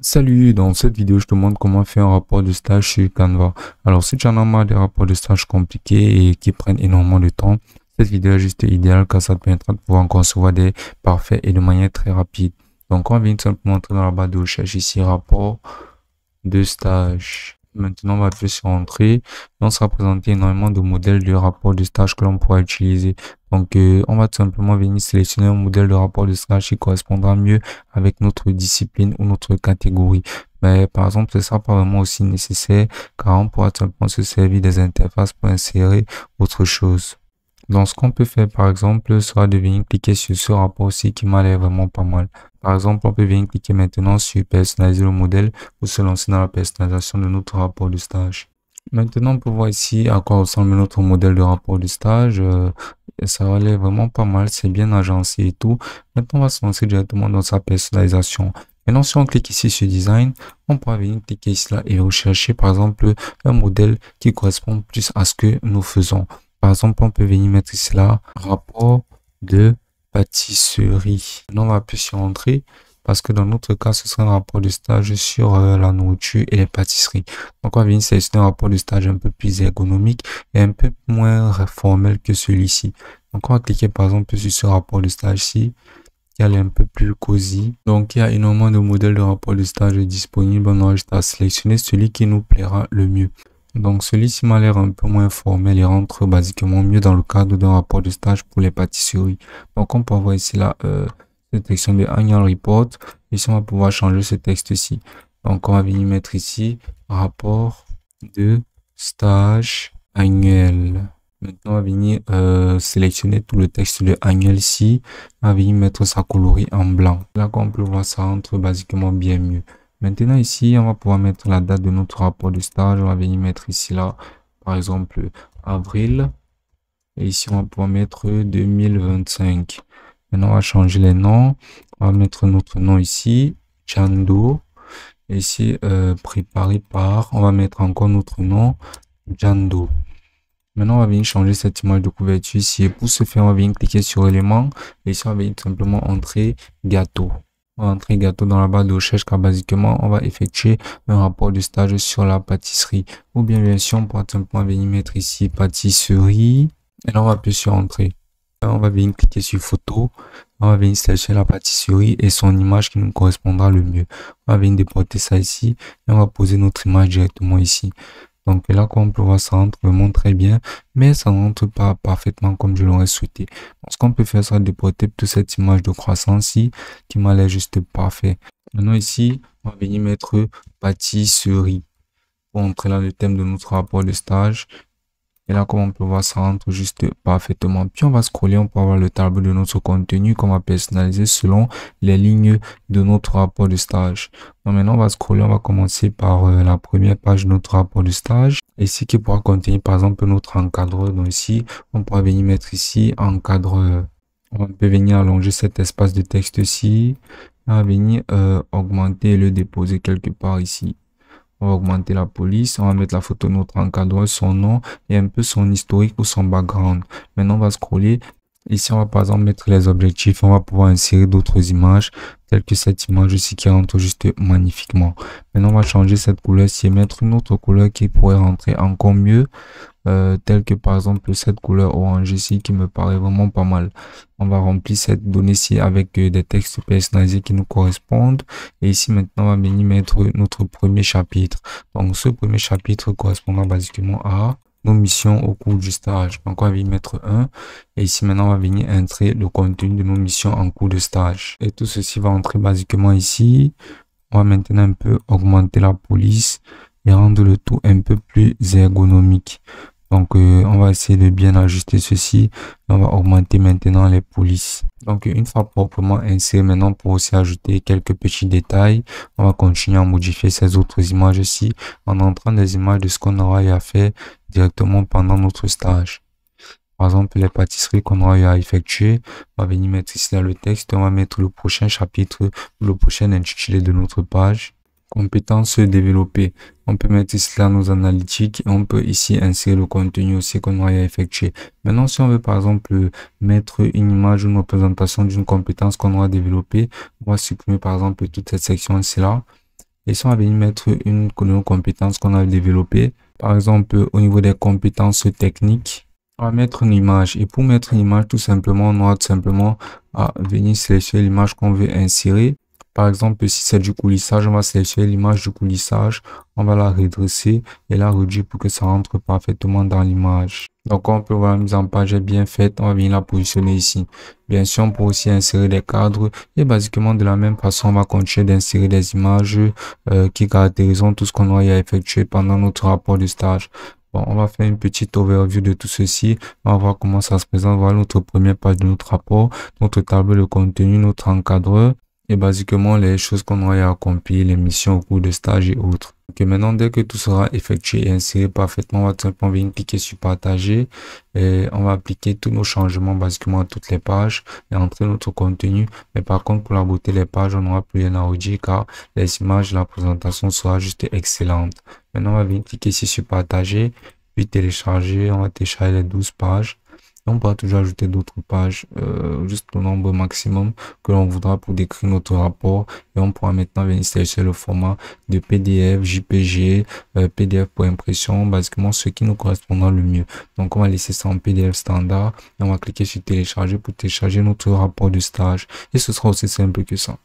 Salut, dans cette vidéo, je te montre comment faire un rapport de stage sur Canva. Alors, si tu en as marre des rapports de stage compliqués et qui prennent énormément de temps, cette vidéo est juste idéale car ça te permettra de pouvoir en concevoir des parfaits et de manière très rapide. Donc, on vient tout simplement entrer dans la barre de recherche ici, rapport de stage. Maintenant, on va appuyer sur Entrée. On sera présenté énormément de modèles de rapports de stage que l'on pourra utiliser. Donc, on va tout simplement venir sélectionner un modèle de rapport de stage qui correspondra mieux avec notre discipline ou notre catégorie. Mais par exemple, ce ne sera pas vraiment aussi nécessaire car on pourra tout simplement se servir des interfaces pour insérer autre chose. Donc, ce qu'on peut faire, par exemple, sera de venir cliquer sur ce rapport-ci qui m'a l'air vraiment pas mal. Par exemple, on peut venir cliquer maintenant sur personnaliser le modèle pour se lancer dans la personnalisation de notre rapport de stage. Maintenant, on peut voir ici à quoi ressemble notre modèle de rapport de stage. Ça a l'air vraiment pas mal, c'est bien agencé et tout. Maintenant, on va se lancer directement dans sa personnalisation. Maintenant, si on clique ici sur Design, on pourra venir cliquer ici là et rechercher par exemple un modèle qui correspond plus à ce que nous faisons. Par exemple, on peut venir mettre ici là, rapport de pâtisserie. Maintenant, on va appuyer sur Entrée parce que dans notre cas, ce sera un rapport de stage sur la nourriture et les pâtisseries. Donc, on va venir sélectionner un rapport de stage un peu plus ergonomique et un peu moins formel que celui-ci. Donc, on va cliquer par exemple sur ce rapport de stage-ci qui est un peu plus cosy. Donc, il y a énormément de modèles de rapport de stage disponibles. On aura juste à sélectionner celui qui nous plaira le mieux. Donc, celui-ci m'a l'air un peu moins formel et rentre basiquement mieux dans le cadre d'un rapport de stage pour les pâtisseries. Donc, on peut voir ici là, cette section de Annual Report. Ici, on va pouvoir changer ce texte-ci. Donc, on va venir mettre ici rapport de stage annuel. Maintenant, on va venir sélectionner tout le texte de annuel ici. On va venir mettre sa coloris en blanc. Là, comme on peut voir, ça rentre basiquement bien mieux. Maintenant, ici, on va pouvoir mettre la date de notre rapport de stage. On va venir mettre ici, là, par exemple, avril. Et ici, on va pouvoir mettre 2025. Maintenant, on va changer les noms. On va mettre notre nom ici, Jando. Et ici, préparé par, on va mettre encore notre nom, Jando. Maintenant, on va venir changer cette image de couverture ici. Et pour ce faire, on va venir cliquer sur éléments. Et ici, on va venir tout simplement entrer gâteau. On va entrer gâteau dans la barre de recherche car basiquement, on va effectuer un rapport de stage sur la pâtisserie. Ou bien sûr, on pourra tout simplement venir mettre ici pâtisserie. Et là, on va appuyer sur entrée. On va venir cliquer sur photo. On va venir sélectionner la pâtisserie et son image qui nous correspondra le mieux. On va venir déporter ça ici. Et on va poser notre image directement ici. Donc là, comme on peut voir, ça rentre vraiment très bien, mais ça ne rentre pas parfaitement comme je l'aurais souhaité. Donc, ce qu'on peut faire, c'est déporter toute cette image de croissance ici, qui m'a l'air juste parfait. Maintenant ici, on va venir mettre pâtisserie pour entrer dans le thème de notre rapport de stage. Et là, comme on peut voir, ça rentre juste parfaitement. Puis on va scroller, on peut avoir le tableau de notre contenu qu'on va personnaliser selon les lignes de notre rapport de stage. Donc maintenant, on va scroller, on va commencer par la première page de notre rapport de stage. Ici, qui pourra contenir par exemple notre encadreur. Donc ici, on pourra venir mettre ici encadreur. On peut venir allonger cet espace de texte-ci. On va venir augmenter et le déposer quelque part ici. On va augmenter la police, on va mettre la photo de notre encadreur, son nom et un peu son historique ou son background. Maintenant, on va scroller. Ici, on va par exemple mettre les objectifs. On va pouvoir insérer d'autres images, telles que cette image ici qui rentre juste magnifiquement. Maintenant, on va changer cette couleur-ci et mettre une autre couleur qui pourrait rentrer encore mieux. Telle que par exemple cette couleur orange ici qui me paraît vraiment pas mal. On va remplir cette donnée-ci avec des textes personnalisés qui nous correspondent. Et ici maintenant, on va venir mettre notre premier chapitre. Donc ce premier chapitre correspondra basiquement à nos missions au cours du stage. Donc on va venir mettre 1. Et ici maintenant, on va venir entrer le contenu de nos missions en cours de stage. Et tout ceci va entrer basiquement ici. On va maintenant un peu augmenter la police et rendre le tout un peu plus ergonomique. Donc, on va essayer de bien ajuster ceci. On va augmenter maintenant les polices. Donc, une fois proprement inséré, maintenant pour aussi ajouter quelques petits détails, on va continuer à modifier ces autres images ici en entrant des images de ce qu'on aura eu à faire directement pendant notre stage. Par exemple, les pâtisseries qu'on aura eu à effectuer, on va venir mettre ici là le texte. On va mettre le prochain chapitre, le prochain intitulé de notre page. Compétences développées. On peut mettre ici là nos analytiques et on peut ici insérer le contenu aussi qu'on aura effectué. Maintenant, si on veut par exemple mettre une image ou une représentation d'une compétence qu'on aura développée, on va supprimer par exemple toute cette section ici là Et ici, on va venir mettre une de nos compétences qu'on a développées. Par exemple, au niveau des compétences techniques, on va mettre une image. Et pour mettre une image, tout simplement, on aura tout simplement à venir sélectionner l'image qu'on veut insérer. Par exemple, si c'est du coulissage, on va sélectionner l'image du coulissage. On va la redresser et la réduire pour que ça rentre parfaitement dans l'image. Donc, on peut voir la mise en page est bien faite. On va venir la positionner ici. Bien sûr, on peut aussi insérer des cadres. Et basiquement, de la même façon, on va continuer d'insérer des images qui caractériseront tout ce qu'on aura effectué pendant notre rapport de stage. Bon, on va faire une petite overview de tout ceci. On va voir comment ça se présente. Voilà notre première page de notre rapport, notre tableau de contenu, notre encadreur et basiquement les choses qu'on aura accompli, les missions au cours de stage et autres. Ok, maintenant, dès que tout sera effectué et inséré parfaitement, on va tout simplement venir cliquer sur partager et on va appliquer tous nos changements basiquement à toutes les pages et entrer notre contenu. Mais par contre, pour la beauté des pages, on n'aura plus rien à redire car les images, la présentation sera juste excellente. Maintenant, on va venir cliquer ici sur partager, puis télécharger. On va télécharger les 12 pages. On pourra toujours ajouter d'autres pages, juste le nombre maximum que l'on voudra pour décrire notre rapport. Et on pourra maintenant venir sélectionner le format de PDF, JPG, PDF pour impression, basiquement ce qui nous correspondra le mieux. Donc on va laisser ça en PDF standard et on va cliquer sur télécharger pour télécharger notre rapport de stage. Et ce sera aussi simple que ça.